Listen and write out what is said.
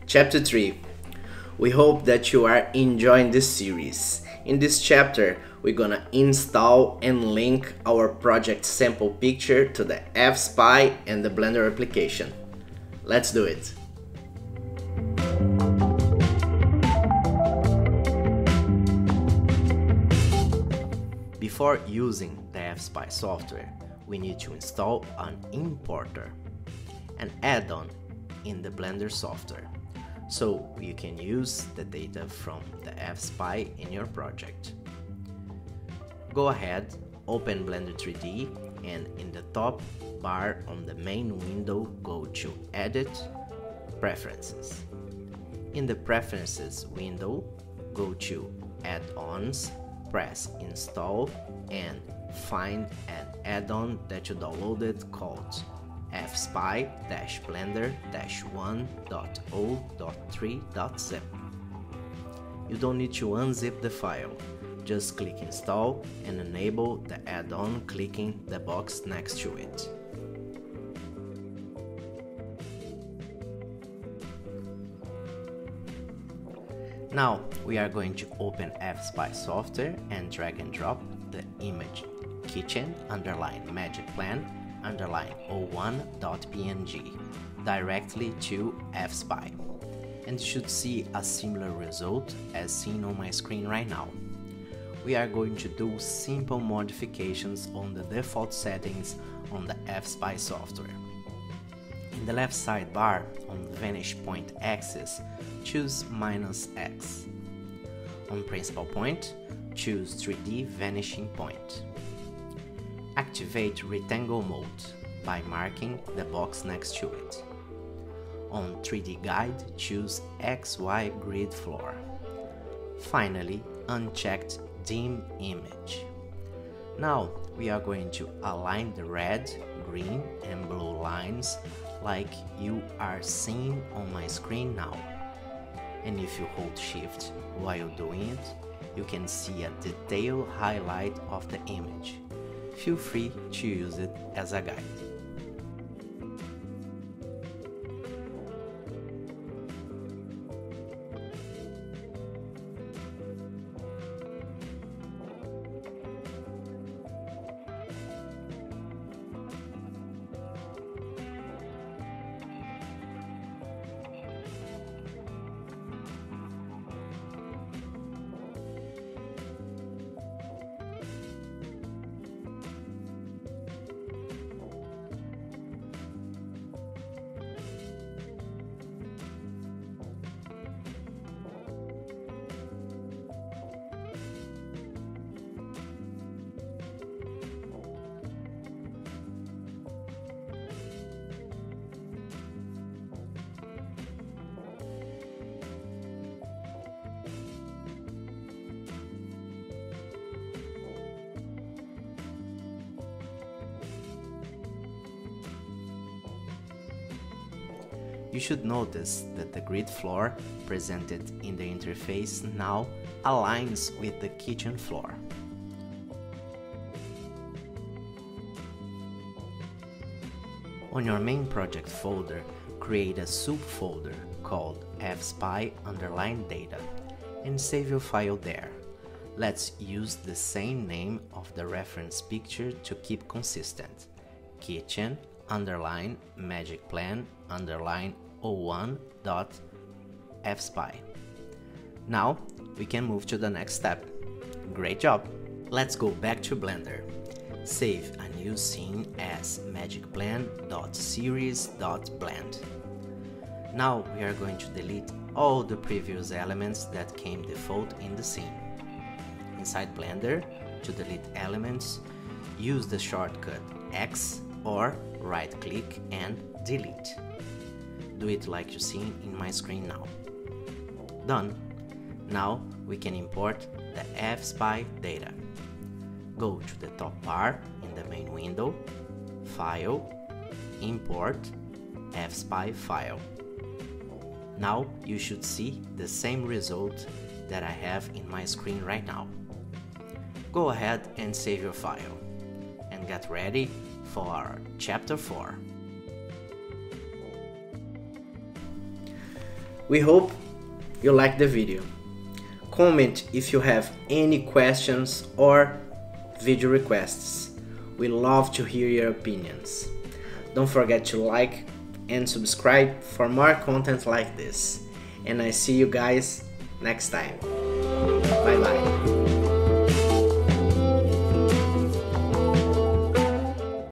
Chapter 3. We hope that you are enjoying this series. In this chapter, we're gonna install and link our project sample picture to the Fspy and the Blender application. Let's do it! Before using the Fspy software, we need to install an importer, an add-on in the Blender software, so you can use the data from the Fspy in your project. Go ahead, open Blender 3D, and in the top bar on the main window, go to Edit, Preferences. In the Preferences window, go to Add-ons, press Install, and find an add-on that you downloaded called Fspy-Blender-1.0.3.zip. You don't need to unzip the file, just click Install and enable the add-on clicking the box next to it. Now we are going to open Fspy software and drag and drop the image kitchen_magicplan_01.png directly to Fspy, and you should see a similar result as seen on my screen right now. We are going to do simple modifications on the default settings on the Fspy software. In the left sidebar on the vanish point axis, choose -X. On principal point, choose 3D vanishing point. Activate rectangle mode by marking the box next to it. On 3D guide, choose XY grid floor. Finally, unchecked dim image. Now we are going to align the red, green and blue lines like you are seeing on my screen now. And if you hold shift while doing it, you can see a detailed highlight of the image. Feel free to use it as a guide. You should notice that the grid floor presented in the interface now aligns with the kitchen floor. On your main project folder, create a subfolder called Fspy_data and save your file there. Let's use the same name of the reference picture to keep consistent: kitchen_magicplan_01.fspy. Now we can move to the next step. Great job! Let's go back to Blender. Save a new scene as magicplan.series.blend. Now we are going to delete all the previous elements that came default in the scene. Inside Blender, to delete elements, use the shortcut X or right-click and delete. Do it like you see in my screen now. Done. Now we can import the Fspy data. Go to the top bar in the main window, File, Import, Fspy file. Now you should see the same result that I have in my screen right now. Go ahead and save your file and get ready for our Chapter 4. We hope you like the video. Comment if you have any questions or video requests. We love to hear your opinions. Don't forget to like and subscribe for more content like this. And I see you guys next time. Bye bye.